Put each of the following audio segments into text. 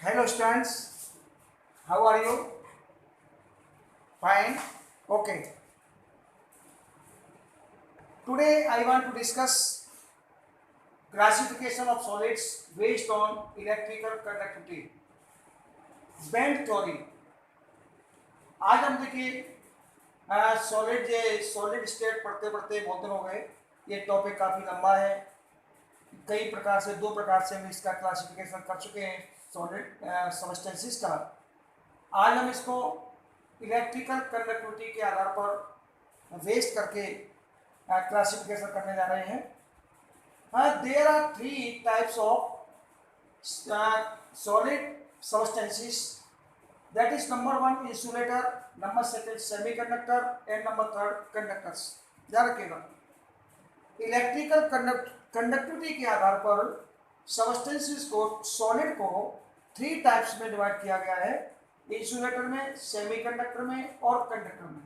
Hello students, how are you? Fine. Okay. Today I want to discuss classification of solids based on electrical conductivity. Band theory. आज हम देखिए solid state पढ़ते पढ़ते बहुत दिन हो गए। ये टॉपिक काफ़ी लंबा है। कई प्रकार से दो प्रकार से हम इसका क्लासिफिकेशन कर चुके हैं सॉलिड सबस्टेंसेस का। आज हम इसको इलेक्ट्रिकल कंडक्टिविटी के आधार पर वेस्ट करके क्लासिफिकेशन करने जा रहे हैं। There are three types of solid substances, that is number one insulator, number second semiconductor and number third conductors. ध्यान रखिएगा, इलेक्ट्रिकल कंडक्टिविटी के आधार पर सबस्टेंसेस को सॉलिड को थ्री टाइप्स में डिवाइड किया गया है, इंसुलेटर में, सेमीकंडक्टर में और कंडक्टर में।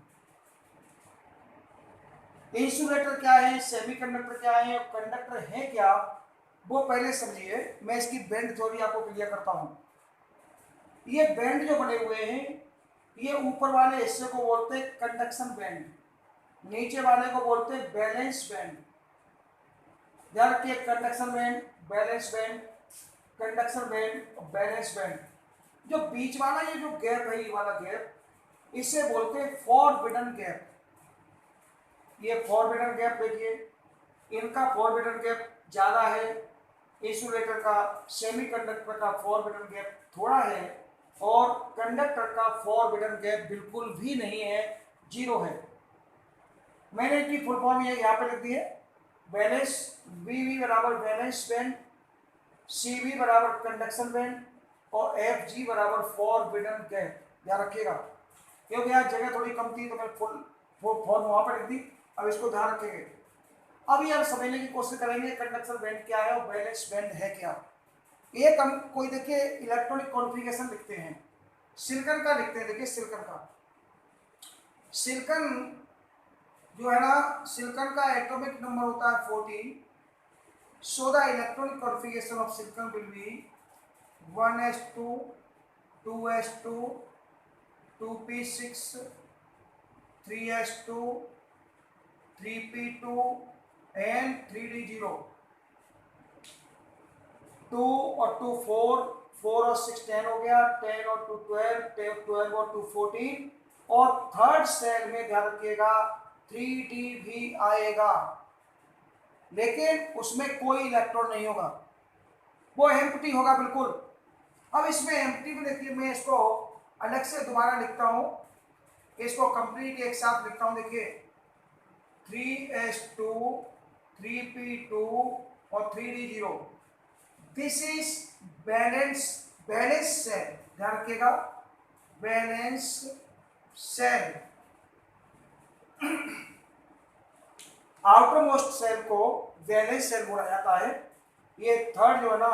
इंसुलेटर क्या है, सेमीकंडक्टर क्या है और कंडक्टर है क्या, वो पहले समझिए। मैं इसकी बैंड थ्योरी आपको क्लियर करता हूं। ये बैंड जो बने हुए हैं, ये ऊपर वाले हिस्से को बोलते हैं कंडक्शन बैंड, नीचे वाले को बोलते हैं बैलेंस बैंड। ध्यान रखिए, conduction band, balance band, conduction band और बैलेंस बैंड। जो बीच वाला ये जो गैप है, ये वाला गैप, इसे बोलते हैं फॉरबिडन गैप। ये फॉरबिडन गैप देखिए, इनका फॉरबिडन गैप ज़्यादा है, इंसुलेटर का, सेमीकंडक्टर का फॉरबिडन गैप थोड़ा है और कंडक्टर का फॉरबिडन गैप बिल्कुल भी नहीं है, जीरो है। मैंने इनकी फुल फॉर्म ये यहाँ पे लिख दी है। बैलेंस वी बराबर बैलेंस बैंड, सी वी बराबर कंडक्शन बैंड और एफ जी बराबर फॉरबिडन गैप। ध्यान रखिएगा, क्योंकि यहाँ जगह थोड़ी कम थी तो मैं फुल फॉर्म वहाँ पर लिख दी। अब इसको ध्यान रखेंगे। अब ये समझने की कोशिश करेंगे कंडक्शन बैंड क्या है और बैलेंस बैंड है क्या। एक हम कोई देखिए इलेक्ट्रॉनिक कॉन्फ़िगरेशन लिखते हैं, सिलिकॉन का लिखते हैं। देखिए सिलिकॉन का, सिलिकॉन जो है ना, सिलिकॉन का एटॉमिक नंबर होता है 14। So the electronic configuration of silicon will be 1s2 2s2 2p6 3s2 3p2 and 3d0। 2 और 2 4, 4 और 6 10 हो गया, 10 और 2 12, 12 और 2 14 और थर्ड सेल में ध्यान रखिएगा 3d भी आएगा, लेकिन उसमें कोई इलेक्ट्रॉन नहीं होगा, वो एम्प्टी होगा बिल्कुल। अब इसमें एम्प्टी में देखिए, मैं इसको अलग से दोबारा लिखता हूँ, इसको कंप्लीट एक साथ लिखता हूँ। देखिए 3s2 3p2 और 3d0, this is balance cell. ध्यान रखिएगा, balance cell. Outermost cell को वैलेंस सेल बोला जाता है। ये थर्ड जो है ना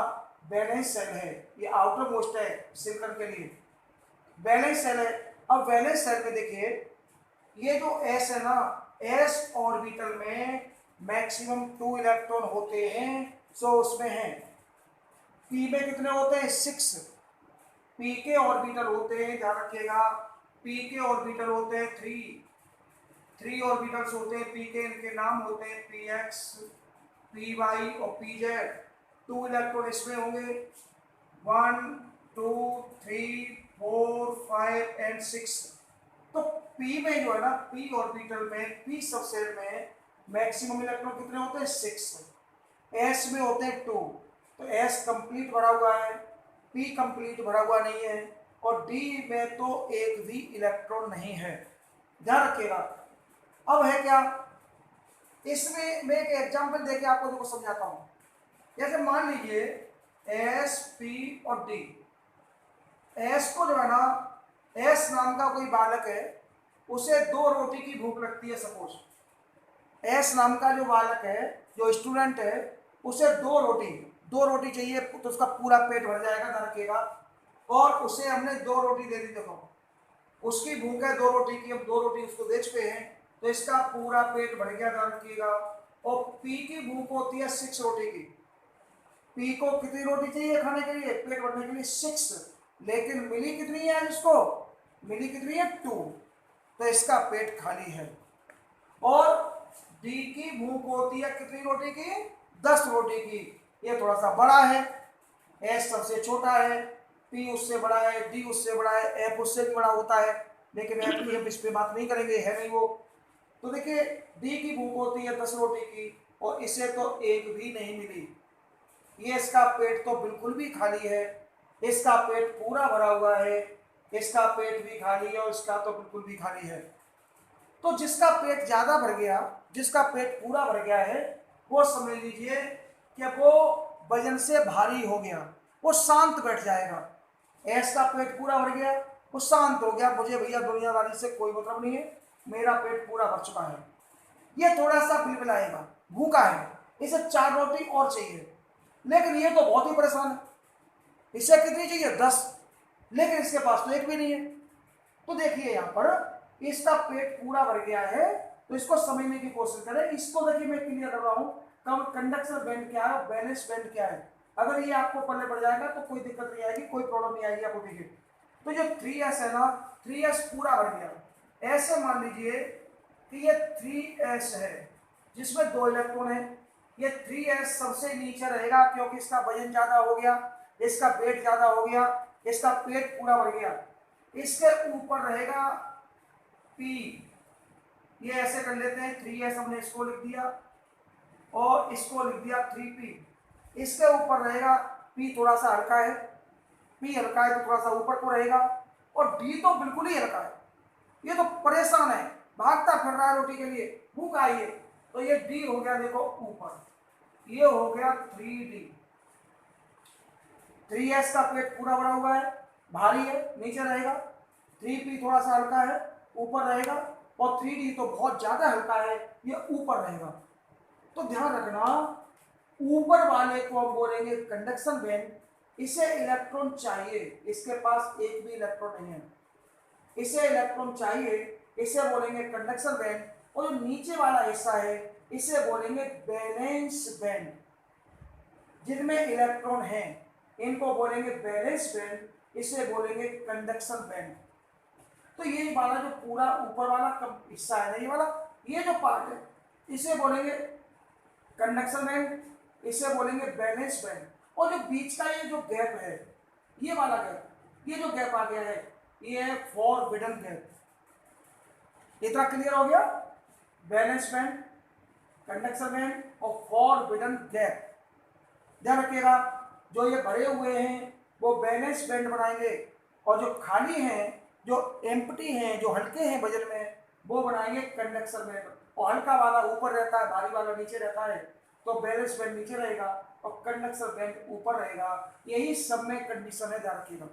बैलेंस सेल है, ये आउटर मोस्ट है सिलिकॉन के लिए, बैलेंस सेल है। अब बैलेंस सेल में देखिए, ये जो एस है ना, एस ऑर्बिटल में मैक्सिमम 2 इलेक्ट्रॉन होते हैं। सो उसमें है पी में कितने होते हैं, 6। पी के ऑर्बिटल होते हैं, ध्यान रखिएगा, पी के ऑर्बिटल होते हैं 3 ऑर्बिटल्स होते हैं पी के। इनके नाम होते हैं पी एक्स, पी वाई और पी जेड। 2 इलेक्ट्रॉन इसमें होंगे, 1 2 3 4 5 एंड 6। तो पी में जो है ना, पी ऑर्बिटल में, पी सबसेल में मैक्सिमम इलेक्ट्रॉन कितने होते हैं, 6। एस में होते हैं 2, तो एस कंप्लीट भरा हुआ है, पी कंप्लीट भरा हुआ नहीं है और डी में तो एक भी इलेक्ट्रॉन नहीं है। ध्यान रखिएगा। अब है क्या, इसमें मैं एक एग्जांपल देके आपको देखो समझाता हूं। जैसे मान लीजिए एस, पी और डी। एस को जो है ना, एस नाम का कोई बालक है, उसे 2 रोटी की भूख लगती है। सपोज एस नाम का जो बालक है, जो स्टूडेंट है, उसे 2 रोटी चाहिए, तो उसका पूरा पेट भर जाएगा। ध्यान रखिएगा। और उसे हमने 2 रोटी दे दी, देखो उसकी भूख है 2 रोटी की, अब 2 रोटी उसको दे चुके हैं, तो इसका पूरा पेट भर गया। ध्यान रखिएगा। और पी की भूख होती है 6 रोटी की। पी को कितनी रोटी चाहिए खाने के लिए, पेट भरने के लिए, 6। लेकिन मिली कितनी है इसको, मिली कितनी है 2, तो इसका पेट खाली है। और डी की भूख होती है कितनी रोटी की, 10 रोटी की। ये थोड़ा सा बड़ा है, एस सबसे छोटा है, पी उससे बड़ा है, डी उससे बड़ा है, एफ उससे भी बड़ा होता है, लेकिन एफ की हम इस पे बात नहीं करेंगे, है नहीं वो। तो देखिए डी की भूख होती है 10 रोटी की और इसे तो एक भी नहीं मिली। ये इसका पेट तो बिल्कुल भी खाली है, इसका पेट पूरा भरा हुआ है, इसका पेट भी खाली है और इसका तो बिल्कुल भी खाली है। तो जिसका पेट ज्यादा भर गया, जिसका पेट पूरा भर गया है, वो समझ लीजिए कि वो वजन से भारी हो गया, वो शांत बैठ जाएगा। ऐस का पेट पूरा भर गया, वो शांत हो गया, मुझे भैया दुनियादारी से कोई मतलब नहीं है, मेरा पेट पूरा भर चुका है। ये थोड़ा सा बिलबिलाएगा, भूखा है, इसे 4 रोटी और चाहिए, लेकिन ये तो बहुत ही परेशान है, इसे कितनी चाहिए 10, लेकिन इसके पास तो एक भी नहीं है। तो देखिए यहाँ पर इसका पेट पूरा भर गया है, तो इसको समझने की कोशिश करें। इसको देखिए मैं क्लियर कर रहा हूँ, कंडक्शन बैंड क्या है, बैलेंस बैंड क्या है। अगर ये आपको पल्ले पड़ जाएगा तो कोई दिक्कत नहीं आएगी, कोई प्रॉब्लम नहीं आएगी आपको। देखिए तो जो 3s है ना, 3s पूरा भर गया। ऐसे मान लीजिए कि ये 3s है जिसमें 2 इलेक्ट्रॉन है, ये 3s सबसे नीचे रहेगा क्योंकि इसका वजन ज्यादा हो गया, इसका वेट ज्यादा हो गया, इसका पेट पूरा भर गया। इसके ऊपर रहेगा P, ये ऐसे कर लेते हैं, 3s हमने इसको लिख दिया और इसको लिख दिया 3p। इसके ऊपर रहेगा P, थोड़ा सा हल्का है, P हल्का है तो थोड़ा सा ऊपर को रहेगा, और D तो बिल्कुल ही हल्का है, ये तो परेशान है, भागता फिर रहा है रोटी के लिए, भूख आई है। तो ये D हो गया देखो ऊपर, ये हो गया 3D। 3s का पेट पूरा भरा हुआ है, भारी है, नीचे रहेगा, 3p थोड़ा सा हल्का है, ऊपर रहेगा, और 3d तो बहुत ज्यादा हल्का है, ये ऊपर रहेगा। तो ध्यान रखना, ऊपर वाले को हम बोलेंगे कंडक्शन बैंड, इसे इलेक्ट्रॉन चाहिए, इसके पास एक भी इलेक्ट्रॉन नहीं है, इसे इलेक्ट्रॉन चाहिए, इसे बोलेंगे कंडक्शन बैंड। और जो नीचे वाला हिस्सा है इसे बोलेंगे बैलेंस बैंड, जिनमें इलेक्ट्रॉन है इनको बोलेंगे बैलेंस बैंड, इसे बोलेंगे कंडक्शन बैंड। तो ये वाला जो पूरा ऊपर वाला हिस्सा है ना, ये वाला, ये जो पार्ट है इसे बोलेंगे कंडक्शन बैंड, इसे बोलेंगे बैलेंस बैंड। और जो बीच का ये जो गैप है, ये वाला गैप, ये जो गैप आ गया है, ये है फॉरबिडन गैप। इतना क्लियर हो गया, बैलेंस बैंड, कंडक्शन बैंड और फॉरबिडन गैप। ध्यान रखिएगा, जो ये भरे हुए हैं वो बैलेंस बैंड बनाएंगे, और जो खाली हैं, जो एम्प्टी हैं, जो हल्के हैं वजन में, वो बनाएंगे कंडक्शन बैंड। और हल्का वाला ऊपर रहता है, भारी वाला नीचे रहता है, तो बैलेंस बैंड नीचे रहेगा और कंडक्शन बैंड ऊपर रहेगा। यही सब में कंडीशन है, ध्यान रखिएगा।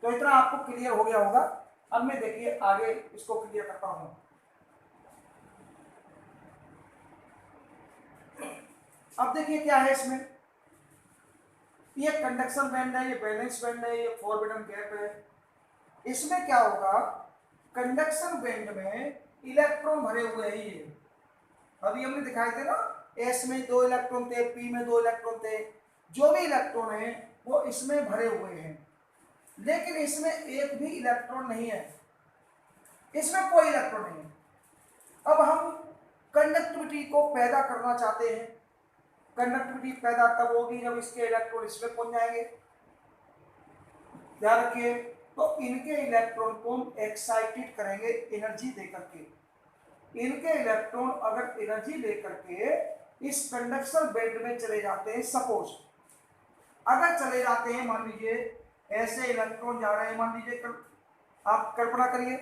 तो इतना आपको क्लियर हो गया होगा। अब मैं देखिए आगे इसको क्लियर करता हूं। अब देखिए क्या है इसमें, ये कंडक्शन बैंड है, ये बैलेंस बैंड है, ये फॉरबिडन गैप है। इसमें क्या होगा, कंडक्शन बैंड में इलेक्ट्रॉन भरे हुए हैं। ये अभी हमने दिखाए थे ना, एस में 2 इलेक्ट्रॉन थे, पी में 2 इलेक्ट्रॉन थे, जो भी इलेक्ट्रॉन है वो इसमें भरे हुए हैं, लेकिन इसमें एक भी इलेक्ट्रॉन नहीं है, इसमें कोई इलेक्ट्रॉन नहीं है। अब हम कंडक्टिविटी को पैदा करना चाहते हैं। कंडक्टिविटी पैदा तब होगी जब इसके इलेक्ट्रॉन इसमें पहुंच जाएंगे। ध्यान रखिए, तो इनके इलेक्ट्रॉन को हम एक्साइटेड करेंगे एनर्जी देकर के। इनके इलेक्ट्रॉन अगर एनर्जी लेकर के इस कंडक्शन बैंड में चले जाते हैं, सपोज अगर चले जाते हैं, मान लीजिए ऐसे इलेक्ट्रॉन जा रहे हैं, मान लीजिए आप कल्पना करिए,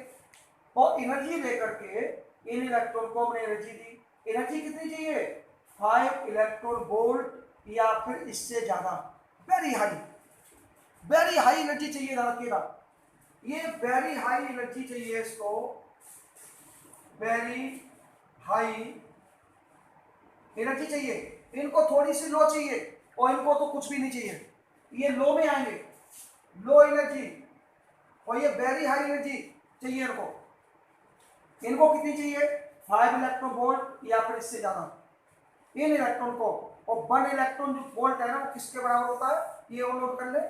और एनर्जी लेकर के इन इलेक्ट्रॉन को हमने एनर्जी दी। एनर्जी कितनी चाहिए, 5 इलेक्ट्रॉन वोल्ट या फिर इससे ज्यादा, वेरी हाई एनर्जी चाहिए। रखिएगा, ये वेरी हाई एनर्जी चाहिए, इसको वेरी हाई एनर्जी चाहिए। इनको थोड़ी सी लो चाहिए और इनको तो कुछ भी नहीं चाहिए, ये लो में आएंगे, लो एनर्जी, और ये वेरी हाई एनर्जी चाहिए इनको। इनको कितनी चाहिए, 5 इलेक्ट्रॉन वोल्ट या फिर इससे ज्यादा इन इलेक्ट्रॉन को। और 1 इलेक्ट्रॉन जो वोल्ट है ना, वो किसके बराबर होता है, ये नोट कर ले,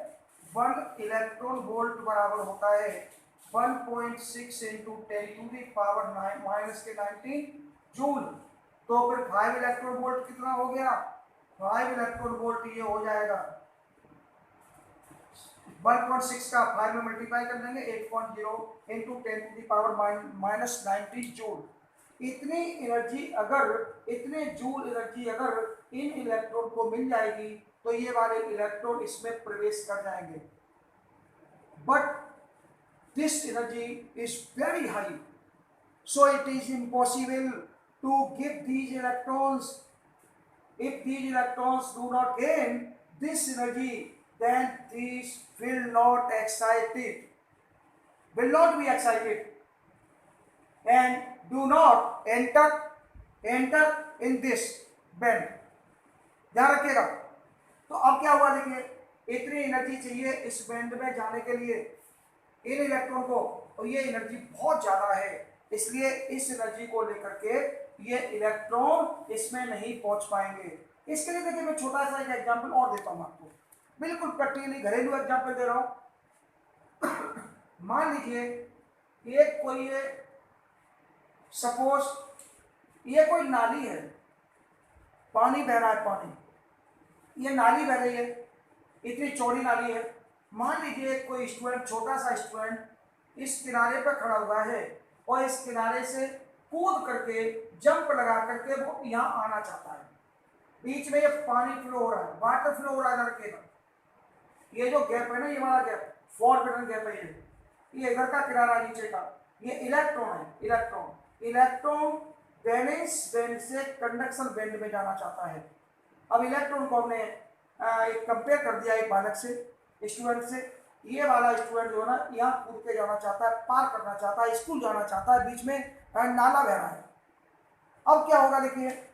1 इलेक्ट्रॉन वोल्ट बराबर होता है 1.6 इंटू 10⁻⁹ -19 जूल। तो फिर 5 इलेक्ट्रॉन वोल्ट कितना हो गया? 5 इलेक्ट्रॉन वोल्ट ये हो जाएगा 1.6 का 5 में मल्टीप्लाई कर देंगे 8.0 इंटू 10⁻⁻19 जूल। इतनी एनर्जी अगर, इतने जूल एनर्जी अगर इन इलेक्ट्रॉन को मिल जाएगी तो ये वाले इलेक्ट्रॉन इसमें प्रवेश कर जाएंगे। But this energy is very high, so it is impossible to give these electrons. If these electrons do not gain this energy, then these will not be excited and do not enter in this band। ध्यान रखिएगा। तो अब क्या हुआ, देखिए इतनी energy चाहिए इस बैंड में जाने के लिए इन इलेक्ट्रॉन को, और ये एनर्जी बहुत ज्यादा है, इसलिए इस एनर्जी को लेकर के ये इलेक्ट्रॉन इसमें नहीं पहुंच पाएंगे। इसके लिए देखिए मैं छोटा सा एक एग्जांपल और देता हूं आपको, बिल्कुल प्रैक्टिकली घरेलू एग्जांपल दे रहा हूं। मान लीजिए एक कोई सपोज ये कोई नाली है, पानी बह रहा है, पानी, ये नाली बह रही है, इतनी चौड़ी नाली है। मान लीजिए कोई स्टूडेंट, छोटा सा स्टूडेंट इस किनारे पर खड़ा हुआ है और इस किनारे से कूद करके जंप लगा करके वो यहाँ आना चाहता है। बीच में ये पानी फ्लो हो रहा है, वाटर फ्लो हो रहा है लड़के का, ये जो गैप है ना, ये वाला गैप फॉरबिडन गैप है, ये इधर का किनारा नीचे का, ये इलेक्ट्रॉन है। इलेक्ट्रॉन वैलेंस बैंड से कंडक्शन बैंड में जाना चाहता है। अब इलेक्ट्रॉन को हमने एक कंपेयर कर दिया एक बालक से, स्टूडेंट से। ये वाला स्टूडेंट जो है ना यहाँ कूद के जाना चाहता है, पार करना चाहता है, स्कूल जाना चाहता है, बीच में नाला बह रहा है। अब क्या होगा, देखिए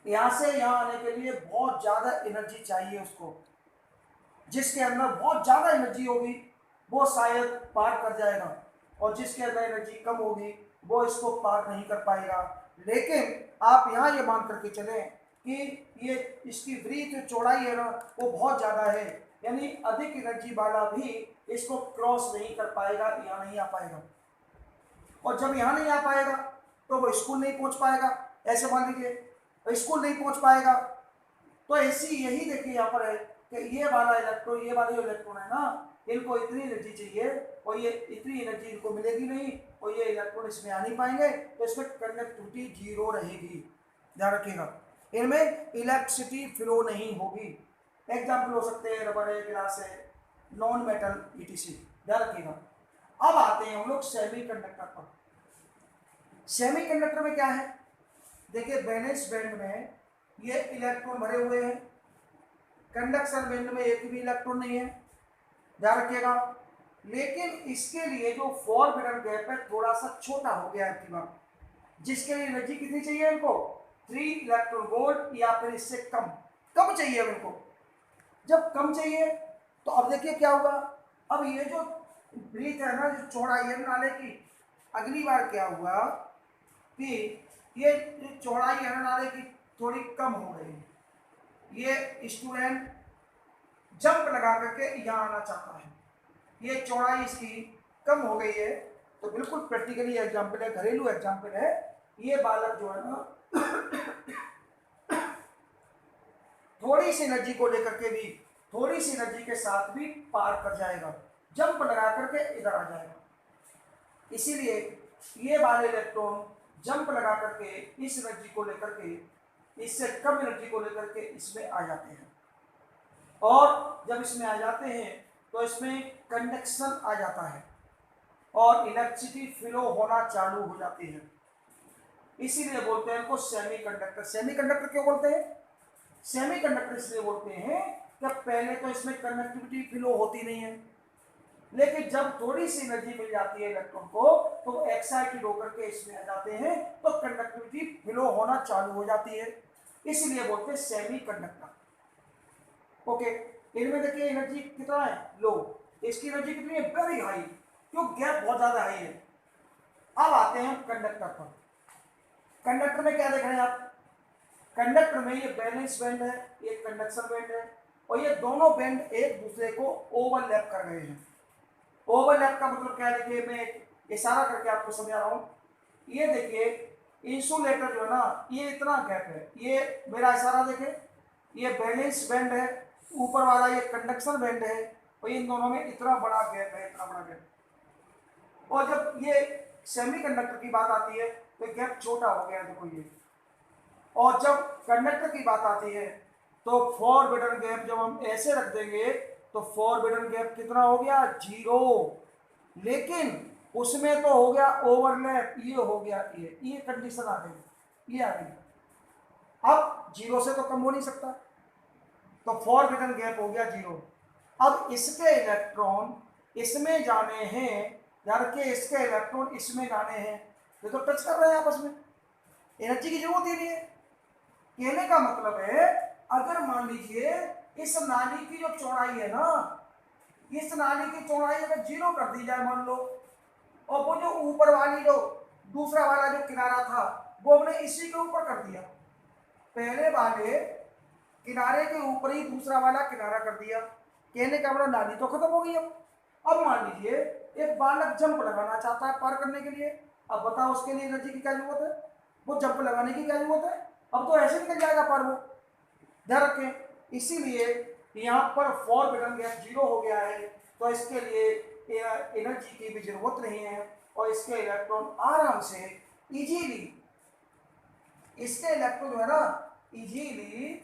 यहाँ से यहाँ आने के लिए बहुत ज्यादा एनर्जी चाहिए उसको, जिसके अंदर बहुत ज्यादा एनर्जी होगी वो शायद पार कर जाएगा, और जिसके अंदर एनर्जी कम होगी वो इसको पार नहीं कर पाएगा। लेकिन आप यहाँ ये मान करके चलें कि ये इसकी वृत्त चौड़ाई है ना वो बहुत ज़्यादा है, यानी अधिक एनर्जी वाला भी इसको क्रॉस नहीं कर पाएगा, यहाँ नहीं आ पाएगा। और जब यहाँ नहीं आ पाएगा तो वो स्कूल नहीं पहुँच पाएगा। ऐसे मान लीजिए स्कूल नहीं पहुँच पाएगा, तो ऐसी यही देखिए यहाँ पर है कि ये वाला इलेक्ट्रॉन, ये वाले जो इलेक्ट्रॉन है ना, इनको इतनी एनर्जी चाहिए और ये इतनी एनर्जी इनको मिलेगी नहीं, और ये इलेक्ट्रॉन इसमें आ नहीं पाएंगे, तो इसमें कंडक्टिविटी 0 रहेगी। ध्यान रखिएगा, इनमें इलेक्ट्रिसिटी फ्लो नहीं होगी। एग्जाम्पल हो सकते हैं रबर है, गिलास है, नॉन मेटल ईटीसी। ध्यान रखिएगा। अब आते हैं हम लोग सेमीकंडक्टर पर। सेमीकंडक्टर में क्या है, देखिए वैलेंस बैंड में ये इलेक्ट्रॉन भरे हुए हैं, कंडक्शन बैंड में एक भी इलेक्ट्रॉन नहीं है। ध्यान रखिएगा। लेकिन इसके लिए जो फॉरबिडन गैप है थोड़ा सा छोटा हो गया है की बार, जिसके लिए एनर्जी कितनी चाहिए इनको, 3 इलेक्ट्रॉन वोल्ट या फिर इससे कम चाहिए इनको। जब कम चाहिए तो अब देखिए क्या होगा, अब ये जो ब्रीथ है ना, जो चौड़ाई है नाले की, अगली बार क्या हुआ कि ये चौड़ाई है ना नाले की थोड़ी कम हो गई। ये स्टूडेंट जंप लगा करके यहाँ आना चाहता है, ये चौड़ाई इसकी कम हो गई है। तो बिल्कुल प्रैक्टिकली एग्जाम्पल है, घरेलू एग्जाम्पल है। ये बालक जो है ना थोड़ी सी एनर्जी को लेकर के भी, थोड़ी सी एनर्जी के साथ भी पार कर जाएगा, जंप लगा करके इधर आ जाएगा। इसीलिए ये वाले इलेक्ट्रॉन जंप लगा करके इस एनर्जी को लेकर के, इससे कम एनर्जी को लेकर के इसमें आ जाते हैं, और जब इसमें आ जाते हैं तो इसमें कंडक्शन आ जाता है और इलेक्ट्रिसिटी फ्लो होना चालू हो जाती है। इसीलिए बोलते हैं इनको सेमीकंडक्टर। सेमीकंडक्टर क्यों बोलते हैं, सेमीकंडक्टर इसलिए बोलते हैं कि पहले तो इसमें कंडक्टिविटी फ्लो होती नहीं है, लेकिन जब थोड़ी सी एनर्जी मिल जाती है इलेक्ट्रॉन को तो एक्साइटेड होकर के इसमें आ जाते हैं, तो कंडक्टिविटी फ्लो होना चालू हो जाती है। इसीलिए बोलते हैं सेमीकंडक्टर। ओके, इनमें देखिए एनर्जी कितना है, लो। इसकी एनर्जी कितनी है, वेरी हाई, क्यों, गैप बहुत ज्यादा हाई है। अब आते हैं कंडक्टर पर। कंडक्टर में क्या देख रहे हैं आप, कंडक्टर में ये बैलेंस बैंड है, ये कंडक्शन बैंड है, और ये दोनों बैंड एक दूसरे को ओवरलैप कर रहे हैं। ओवरलैप का मतलब क्या है, देखिए मैं इशारा करके आपको समझा रहा हूँ। ये देखिए इंसुलेटर जो है ना, ये इतना गैप है, ये मेरा इशारा देखे, ये बैलेंस बैंड है, ऊपर वाला ये कंडक्शन बैंड है, और इन दोनों में इतना बड़ा गैप है, इतना बड़ा गैप। और जब ये सेमीकंडक्टर की बात आती है तो गैप छोटा हो गया, देखो ये। और जब कंडक्टर की बात आती है तो फॉरबिडन गैप जब हम ऐसे रख देंगे तो फॉरबिडन गैप कितना हो गया, 0। लेकिन उसमें तो हो गया ओवरलैप, ये हो गया, ये कंडीशन आ गई, ये आ गई। अब 0 से तो कम हो नहीं सकता, तो फॉरबिडन गैप हो गया 0। अब इसके इलेक्ट्रॉन इसमें जाने हैं, यार के इसके इलेक्ट्रॉन इसमें जाने हैं, ये तो टच कर रहे हैं आपस में, एनर्जी की जरूरत ही नहीं है। कहने का मतलब है, अगर मान लीजिए इस नाली की जो चौड़ाई है ना, इस नाली की चौड़ाई अगर 0 कर दी जाए मान लो, और वो जो ऊपर वाली जो दूसरा वाला जो किनारा था वो हमने इसी के ऊपर कर दिया, पहले वाले किनारे के ऊपर ही दूसरा वाला किनारा कर दिया, कहने का मतलब नाली तो खत्म हो गई। अब मान लीजिए एक बालक जंप लगाना चाहता है पार करने के लिए, अब बताओ उसके लिए एनर्जी की क्या जरूरत है, वो जंप लगाने की क्या जरूरत है, अब तो ऐसे निकल जाएगा पार वो, ध्यान रखें। इसीलिए यहाँ पर फॉरबिडन गैप 0 हो गया है, तो इसके लिए एनर्जी की भी जरूरत नहीं है, और इसके इलेक्ट्रॉन आराम से इजीली, इसके इलेक्ट्रॉन जो है ना इजीली,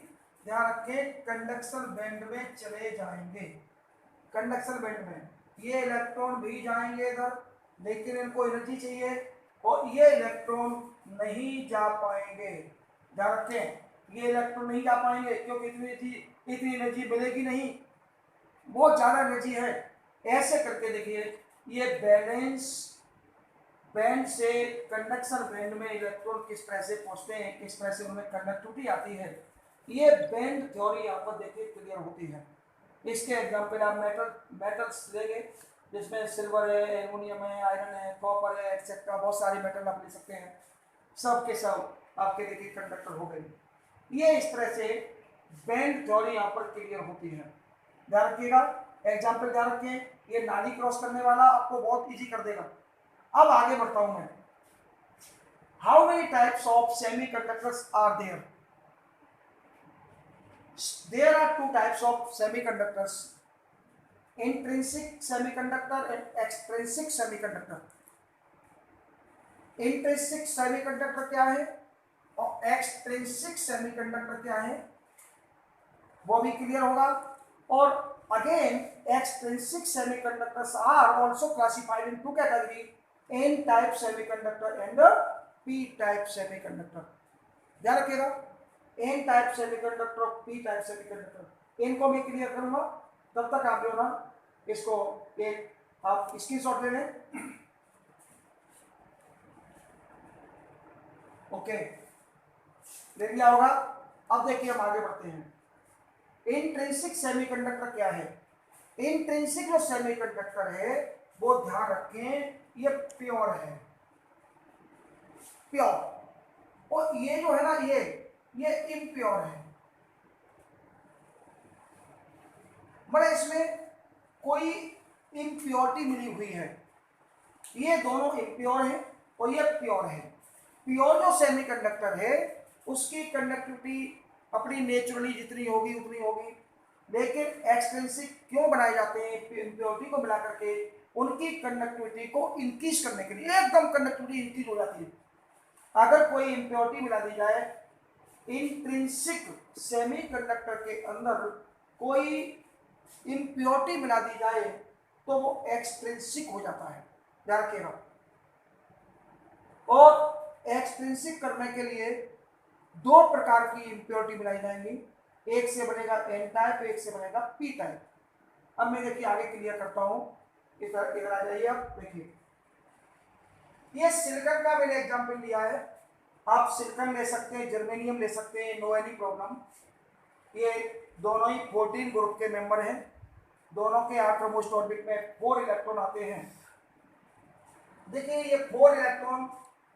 ध्यान रखें, कंडक्शन बैंड में चले जाएंगे। कंडक्शन बैंड में ये इलेक्ट्रॉन भी जाएंगे इधर, लेकिन इनको एनर्जी चाहिए, और ये इलेक्ट्रॉन नहीं जा पाएंगे। ध्यान रखें, ये इलेक्ट्रॉन नहीं जा पाएंगे क्योंकि इतनी एनर्जी मिलेगी नहीं, बहुत ज्यादा एनर्जी है। ऐसे करके देखिए, ये बैलेंस बैंड से कंडक्शन बैंड में इलेक्ट्रॉन किस तरह से पहुंचते हैं, किस तरह से उनमें कंडक्टिविटी आती है, ये बैंड थ्योरी यहाँ पर देखिए क्लियर होती है। इसके एग्जाम्पल आप मेटल्स लेंगे, जिसमें सिल्वर है, एल्यूमिनियम है, आयरन है, कॉपर है, एक्सेट्रा, बहुत सारी मेटल आप ले सकते हैं, सब के सब आपके देखिए कंडक्टर हो गई। ये इस तरह से बैंड थ्योरी यहाँ पर क्लियर होती है। ध्यान रखिएगा, एग्जाम्पल ध्यान रखें, ये नाली क्रॉस करने वाला आपको बहुत ईजी कर देगा। अब आगे बढ़ता हूं मैं। How many types of semiconductors are there? There are two types of semiconductors: intrinsic semiconductor and extrinsic semiconductor. Intrinsic semiconductor क्या है और extrinsic semiconductor क्या है, वो भी क्लियर होगा। और again extrinsic semiconductors are also classified in two categories: N type semiconductor and P type semiconductor. ध्यान रखिएगा, N टाइप सेमीकंडक्टर और P टाइप सेमीकंडक्टर, इनको मैं क्लियर करूंगा, तब तक आप जो ना इसको एक आप स्क्रीनशॉट ले लें। ओके, ले लिया होगा। अब देखिए हम आगे बढ़ते हैं। इंट्रिंसिक सेमीकंडक्टर क्या है? इंट्रिंसिक जो सेमीकंडक्टर है वो ध्यान रखें, ये प्योर है, प्योर। और ये जो है ना ये इम्प्योर है, मतलब इसमें कोई इम्प्योरिटी मिली हुई है। ये दोनों इम्प्योर है और ये प्योर है। प्योर जो सेमीकंडक्टर है उसकी कंडक्टिविटी अपनी नेचुरली जितनी होगी उतनी होगी, लेकिन एक्सट्रिंसिक क्यों बनाए जाते हैं, इम्प्योरिटी को मिला करके उनकी कंडक्टिविटी को इंक्रीज करने के लिए, एकदम कंडक्टिविटी इंक्रीज हो जाती है। अगर कोई इम्प्योरिटी मिला दी जाए इंट्रिंसिक सेमीकंडक्टर के अंदर, कोई इम्प्योरिटी मिला दी जाए तो वो एक्सट्रिंसिक हो जाता है, ध्यान रखिएगा। और एक्सट्रिंसिक करने के लिए दो प्रकार की इम्प्योरिटी मिलाई जाएंगी, एक से बनेगा एन टाइप, एक से बनेगा पी टाइप। अब मैं देखिए आगे क्लियर करता हूं, इधर आ जाइए। आप देखिए, ये सिलिकॉन का मैंने एग्जांपल लिया है, आप सिलिकॉन ले सकते हैं, जर्मेनियम ले सकते हैं, नो एनी प्रॉब्लम। ये दोनों ही 14 ग्रुप के मेंबर हैं, दोनों के आउटरमोस्ट ऑर्बिट में 4 इलेक्ट्रॉन आते हैं। देखिए ये 4 इलेक्ट्रॉन,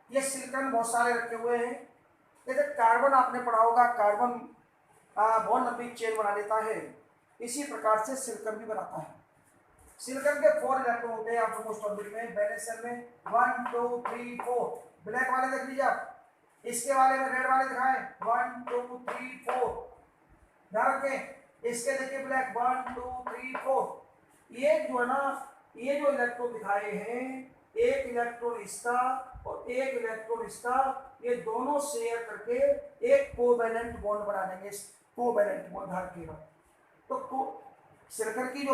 ये सिलिकॉन बहुत सारे रखे हुए हैं। जैसे कार्बन आपने पढ़ा होगा, कार्बन बहुत लंबी चेन बना लेता है, इसी प्रकार से सिलिकॉन भी बनाता है। सिलिकॉन के 4 इलेक्ट्रॉन होते हैं आउटरमोस्ट ऑर्बिट में, वैलेंस शेल में 1 2 3 4। ब्लैक वाले देख लीजिए आप, इसके वाले में रेड वाले दिखाएं 1 2 3 4, ध्यान रखें। इसके देखिए ब्लैक 1 2 3 4। ये जो है ना, ये जो इलेक्ट्रॉन दिखाए हैं, एक इलेक्ट्रॉन इसका और एक इलेक्ट्रॉन इसका, ये दोनों शेयर करके एक कोवैलेंट बॉन्ड बना देंगे। कोवैलेंट बॉन्ड ध्यान रखिएगा। तो सिलिकॉन की जो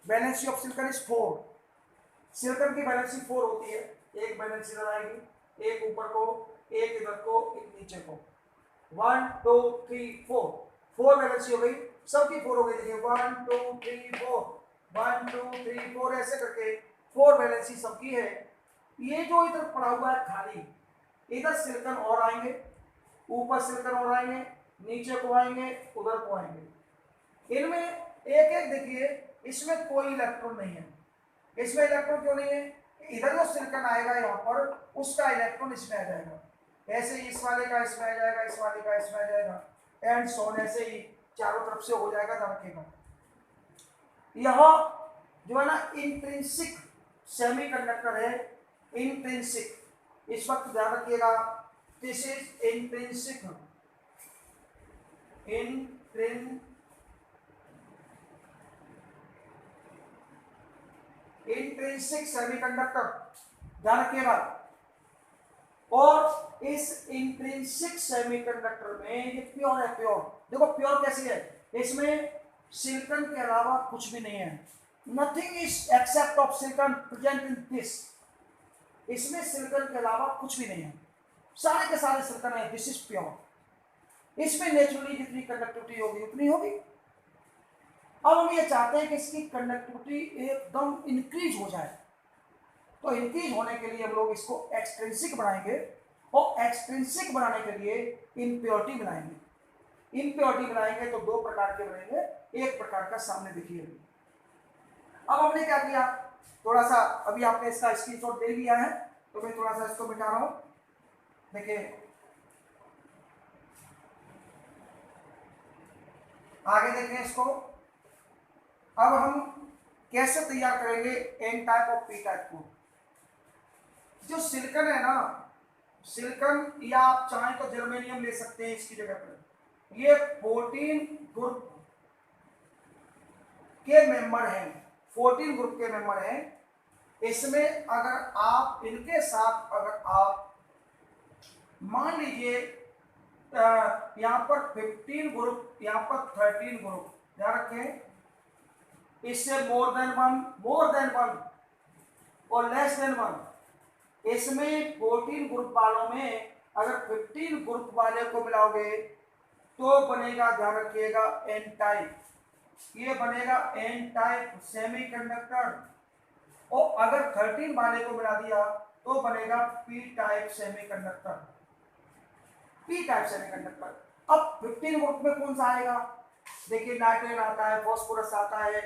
valency of silicon is 4। Silicon की वैलेंसी 4 होती है। एक वैलेंसी इधर आएगी, एक ऊपर को, एक इधर को, एक नीचे को। 1 2 3 4, 4 वैलेंसी हो गई, सबकी 4 हो गई। देखिए 1 2 3 4, 1 2 3 4, ऐसे करके 4 वैलेंसी सबकी है। ये जो इधर पड़ा हुआ है खाली, इधर सिलिकॉन और आएंगे, ऊपर सिलिकॉन और आएंगे, नीचे को आएंगे, उधर को आएंगे। इनमें एक एक देखिए, इसमें कोई इलेक्ट्रॉन नहीं है। इसमें इलेक्ट्रॉन क्यों नहीं है? इधर जो सिलिकॉन आएगा यहाँ पर, उसका इलेक्ट्रॉन इसमें आ जाएगा। ऐसे ही इस वाले का इसमें आ जाएगा, इस वाले का इसमें आ जाएगा, एंड सोन, ऐसे ही चारों तरफ से हो जाएगा। ध्यान रखिएगा। यह जो है ना इंट्रिंसिक सेमीकंडक्टर है, इंट्रिंसिक। इस वक्त ध्यान रखिएगा, this is intrinsic, intrinsic semiconductor, ध्यान रखिएगा। और इस इंट्रिंसिक सेमीकंडक्टर में ये प्योर है, प्योर। देखो प्योर कैसी है, इसमें सिलिकॉन के अलावा कुछ भी नहीं है। Nothing is except of silicon present in this. इसमें सिलिकॉन के अलावा कुछ भी नहीं है, सारे के सारे सिलिकॉन है। This is pure. इसमें नेचुरली जितनी कंडक्टिविटी होगी उतनी होगी। अब हम ये चाहते हैं कि इसकी कंडक्टिविटी एकदम इंक्रीज हो जाए, तो इंक्रीज होने के लिए हम लोग इसको एक्सट्रिंसिक बनाएंगे, और एक्सट्रिंसिक बनाने के लिए इम्प्योरिटी बनाएंगे। इम्प्योरिटी बनाएंगे तो 2 प्रकार के बनेंगे, एक प्रकार का सामने देखिए। अब हमने क्या किया, थोड़ा सा अभी आपने इसका स्क्रीनशॉट दे लिया है, तो मैं थोड़ा सा इसको मिटा रहा हूं। देखिए आगे देखें इसको। अब हम कैसे तैयार करेंगे एन टाइप और पी टाइप को। जो सिलिकॉन है ना, सिलिकॉन, या आप चाहें तो जर्मेनियम ले सकते हैं इसकी जगह पर। ये 14 ग्रुप के मेंबर हैं, 14 ग्रुप के मेंबर हैं। इसमें अगर आप इनके साथ, अगर आप मान लीजिए यहाँ पर 15 ग्रुप, यहाँ पर 13 ग्रुप, ध्यान रखें। इससे मोर देन वन और लेस देन वन। इसमें 14 ग्रुप वालों में अगर 15 ग्रुप वाले को मिलाओगे तो बनेगा, ध्यान रखिएगा, एन टाइप। ये बनेगा एन टाइप सेमीकंडक्टर। और अगर 13 वाले को मिला दिया तो बनेगा P type semiconductor. P type semiconductor. अब 15 ग्रुप में कौन सा आएगा? देखिए नाइट्रोजन आता है, फास्फोरस आता है,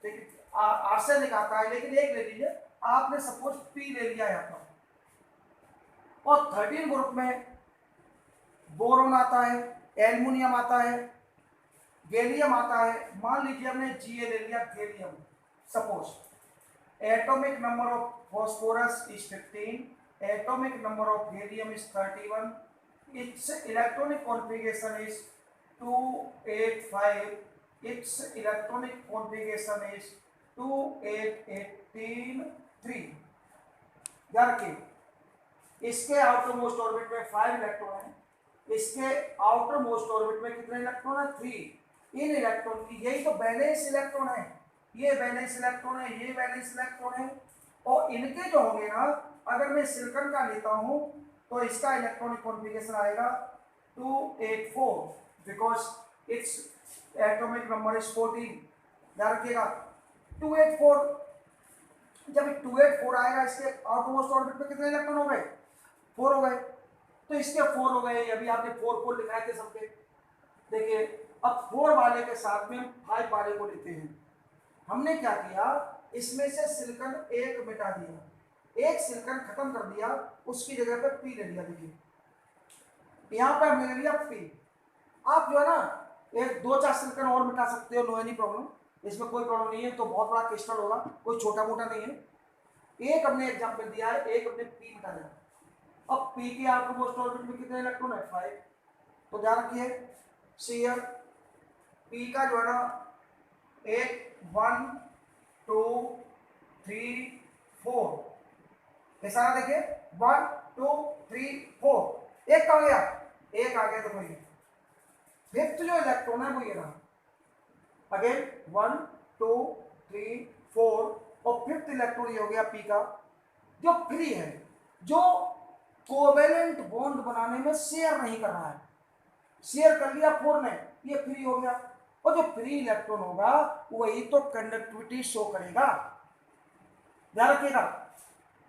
देखिए आर्सेनिक आता है, लेकिन एक ले लीजिए, आपने सपोज पी ले लिया यहाँ पर। और 13 ग्रुप में बोरोन आता है, एल्युमिनियम आता है, गैलियम आता है। मान लीजिए हमने Ga ले लिया, gallium. Suppose atomic number of phosphorus is 15, atomic number of gallium is 31, its electronic configuration is 285, its electronic configuration is 28183। याद रखिए, इसके आउटर मोस्ट ऑर्बिट में 5 इलेक्ट्रॉन है, इसके आउटर मोस्ट ऑर्बिट में कितने इलेक्ट्रॉन है? 3। इन इलेक्ट्रॉन की, यही तो बैलेंस इलेक्ट्रॉन है, ये बैलेंस इलेक्ट्रॉन है, ये बैलेंस इलेक्ट्रॉन है। और इनके जो होंगे ना, अगर मैं सिलिकॉन का लेता हूं तो इसका इलेक्ट्रॉनिक कॉन्फ़िगरेशन आएगा 284, because its atomic number is 14। ध्यान रखिएगा 284। जब 284 आएगा, इसके आउटमोस्ट ऑर्बिट में कितने इलेक्ट्रॉन हो गए? 4 हो गए। तो इसके 4 हो गए, अभी आपने 4 लिखाए थे सबके। देखिए अब 4 वाले के साथ में हम 5 वाले को लेते हैं। हमने क्या किया, इसमें से सिलिकॉन एक मिटा दिया, एक सिलिकॉन खत्म कर दिया, उसकी जगह पे पी ले लिया। देखिए यहाँ पे हमने ले लिया पी। आप जो है ना एक 2-4 सिलिकॉन और मिटा सकते हो, नो एनी प्रॉब्लम, इसमें कोई प्रॉब्लम नहीं है। तो बहुत बड़ा क्रिस्टल होगा, कोई छोटा मोटा नहीं है। एक हमने एग्जांपल दिया है, एक हमने पी मिटा दिया। अब पी के आउटर मोस्ट ऑर्बिट में कितने इलेक्ट्रॉन है? 5। तो ध्यान रखिए शेयर पी का जो है ना, एक 1 2 3 4 ऐसा ना, देखिए 1 2 3 4, एक कहाँ गया? एक आ गया। तो कोई फिफ्थ जो इलेक्ट्रॉन है वो ये रहा, अगेन 1 2 3 4, और फिफ्थ इलेक्ट्रॉन ये हो गया पी का, जो फ्री है, जो कोवेलेंट बॉन्ड बनाने में शेयर नहीं कर रहा है। शेयर कर लिया 4 ने, ये फ्री हो गया, और जो फ्री इलेक्ट्रॉन होगा वही तो कंडक्टिविटी शो करेगा। ध्यान रखिएगा,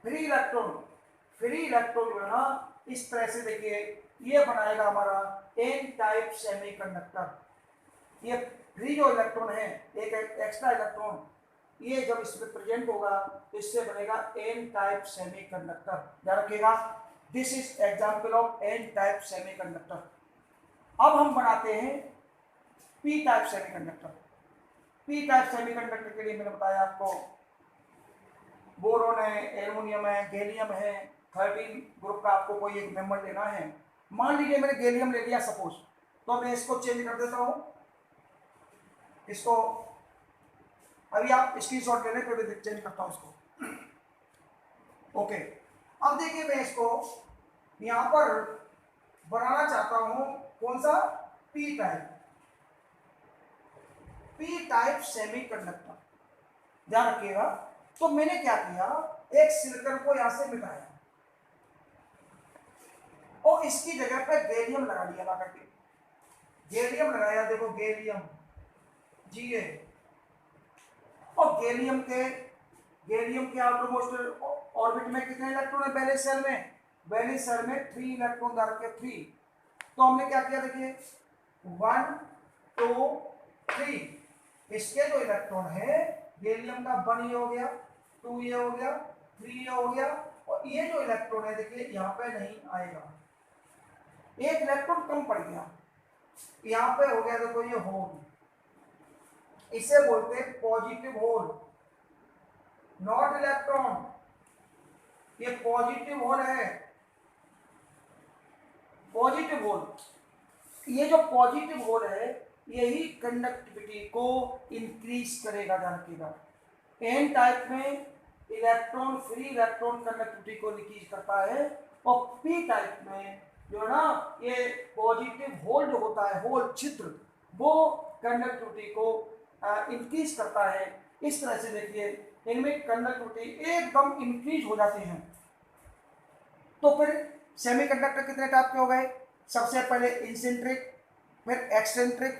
फ्री इलेक्ट्रॉन जो है ना, इस तरह से देखिए ये बनाएगा हमारा एन टाइप सेमीकंडक्टर। ये फ्री जो इलेक्ट्रॉन है, एक एक्स्ट्रा इलेक्ट्रॉन, ये जब इसमें प्रेजेंट होगा तो इससे बनेगा एन टाइप सेमीकंडक्टर। ध्यान रखिएगा, this is example of N type semiconductor. अब हम बनाते हैं P type semiconductor. P type semiconductor के लिए मैंने बताया आपको, बोरोन है, एल्युमिनियम है, गैलियम है, 13 ग्रुप का आपको कोई एक मेंबर लेना है। मान लीजिए मैंने गैलियम ले लिया सपोज, तो मैं इसको चेंज कर देता हूं, इसको अभी आप स्क्रीनशॉट ले लें, फिर चेंज करता हूं इसको। ओके, अब देखिए मैं इसको यहां पर बनाना चाहता हूं, कौन सा? P type, P type semiconductor. ध्यान रखिएगा, तो मैंने क्या किया, एक सिलिकॉन को यहां से मिटाया और इसकी जगह पे गैलियम लगा दिया, ला करके गैलियम लगाया। देखो गैलियम Ga, और गैलियम के आउटरमोस्ट ऑर्बिट में कितने इलेक्ट्रॉन है वैलेंस शेल में? वैलेंस शेल में 3 इलेक्ट्रॉन डाल के 3। तो हमने क्या किया, देखिए 1 2 3, इसके जो इलेक्ट्रॉन है गैलियम का 1 ये हो गया, 2 ये हो गया, 3 ये हो गया, और ये जो इलेक्ट्रॉन है देखिए यहाँ पे नहीं आएगा, एक इलेक्ट्रॉन कम पड़ गया, यहाँ पे हो गया। देखो ये होल, इसे बोलते हैं पॉजिटिव होल, नॉट इलेक्ट्रॉन, ये पॉजिटिव होल है, पॉजिटिव होल। ये जो पॉजिटिव होल है यही कंडक्टिविटी को इंक्रीज करेगा। ध्यान रखिएगा, एन टाइप में इलेक्ट्रॉन, फ्री इलेक्ट्रॉन कंडक्टिविटी को इंक्रीज करता है, और पी टाइप में जो है ना, ये पॉजिटिव होल जो होता है, होल छिद्र, वो कंडक्टिविटी को इंक्रीज करता है। इस तरह से देखिए इनमें कंडक्टिविटी एकदम इंक्रीज हो जाती है। तो फिर सेमीकंडक्टर कितने टाइप के हो गए? सबसे पहले इंसेंट्रिक, फिर एक्सेंट्रिक,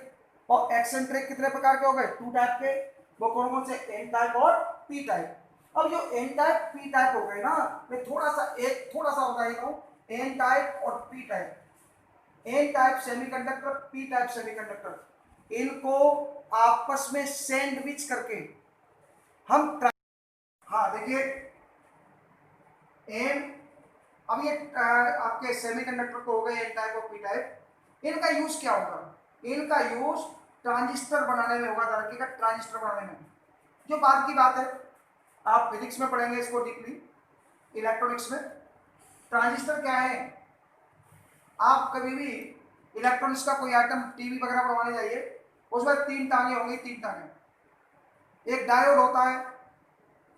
और एक्सेंट्रिक कितने प्रकार के हो गए? 2 टाइप के। वो कौन कौन से? एन टाइप और पी टाइप। अब जो एन टाइप पी टाइप हो गए ना, मैं थोड़ा सा बता देता हूँ, एन टाइप और P type. N type semiconductor, P type semiconductor, इनको आपस में सैंडविच करके हम, हाँ देखिए एन, अब ये आपके सेमीकंडक्टर तो हो गए एन टाइप और पी टाइप। इनका यूज क्या होगा? इनका यूज ट्रांजिस्टर बनाने में होगा। रखिएगा, ट्रांजिस्टर बनाने में, जो बात की बात है, आप फिजिक्स में पढ़ेंगे इसको डीपली, इलेक्ट्रॉनिक्स में। ट्रांजिस्टर क्या है? आप कभी भी इलेक्ट्रॉनिक्स का कोई आइटम, टीवी वगैरह बनवाने जाइए, उसमें 3 टांगे होंगी, 3 टांगे, एक डायोड होता है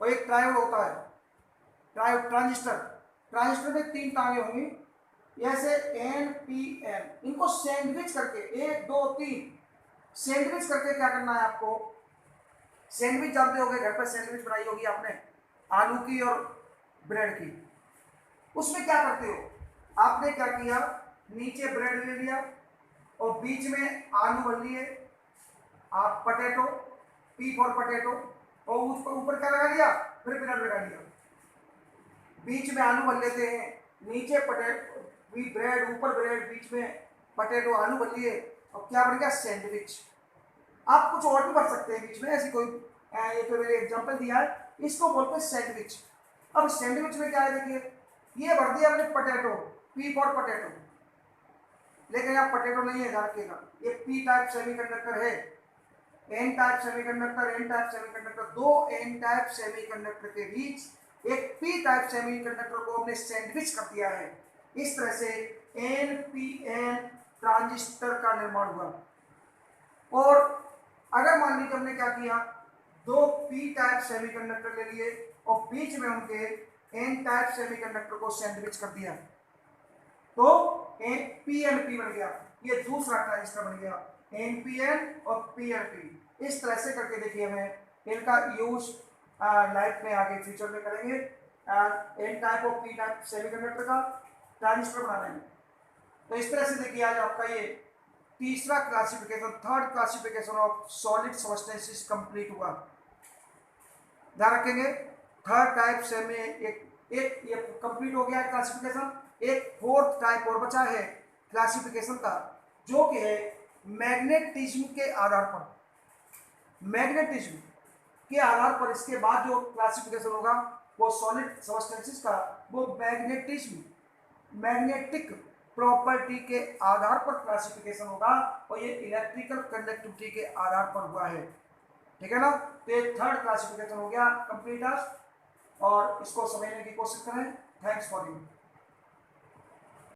और एक ट्रायोड होता है। ट्रायोड, ट्रांजिस्टर में 3 टांगे होंगी, ऐसे एन पी एन, इनको सैंडविच करके 1 2 3 सैंडविच करके क्या करना है आपको? सैंडविच जानते होंगे, घर पर सैंडविच बनाई होगी आपने, आलू की और ब्रेड की। उसमें क्या करते हो? आपने क्या किया, नीचे ब्रेड ले लिया और बीच में आलू भर लिए, आप पटेटो, पी फॉर पटेटो, और उसको ऊपर क्या लगा लिया? फिर ब्रेड लगा लिया। बीच में आलू भर लेते हैं, नीचे पटेटो, ब्रेड, ऊपर ब्रेड, बीच में पटेटो, आलू भर लिए, और क्या बन गया? सैंडविच। आप कुछ और भी भर सकते हैं बीच में, ऐसी कोई, ये तो मैंने एग्जांपल दिया है, इसको बोलते हैं सैंडविच। अब सैंडविच में क्या है, देखिए ये भर दिया हमने पटेटो, पी फॉर पटेटो, लेकिन यहाँ पोटैटो नहीं है, ध्यान रखिएगा। ये पी टाइप सेमीकंडक्टर है, N type semiconductor, N type semiconductor, दो एन टाइप सेमीकंडक्टर के बीच एक पी टाइप सेमीकंडक्टर को हमने सैंडविच कर दिया है। इस तरह से एनपीएन ट्रांजिस्टर का निर्माण हुआ। और अगर मान लीजिए हमने क्या किया, दो पी टाइप सेमीकंडक्टर ले लिए और बीच में उनके एन टाइप सेमीकंडक्टर को सैंडविच कर दिया, तो पीएनपी बन गया। ये दूसरा ट्रांजिस्टर बन गया, एनपीएन और पीएनपी। इस तरह से करके देखिए हमें इनका यूज लाइफ में आगे फ्यूचर में करेंगे, एन टाइप और पी टाइप सेमीकंडक्टर का ट्रांजिस्टर बनाने में। तो इस तरह से देखिए आज आपका ये तीसरा classification, third classification of solid substances complete हुआ। ध्यान रखेंगे, थर्ड टाइप से में एक ये कंप्लीट हो गया है क्लासिफिकेशन। एक फोर्थ टाइप और बचा है क्लासिफिकेशन का, जो कि है मैग्नेटिज्म के आधार पर। मैग्नेटिज्म के आधार पर इसके बाद जो क्लासिफिकेशन होगा वो सॉलिड सब्सटेंसेस का, वो मैग्नेटिज्म, मैग्नेटिक प्रॉपर्टी के आधार पर क्लासिफिकेशन होगा, और ये इलेक्ट्रिकल कंडक्टिविटी के आधार पर हुआ है। ठीक है ना। तो ये थर्ड क्लासिफिकेशन हो गया कंप्लीट, और इसको समझने की कोशिश करें। Thanks for you.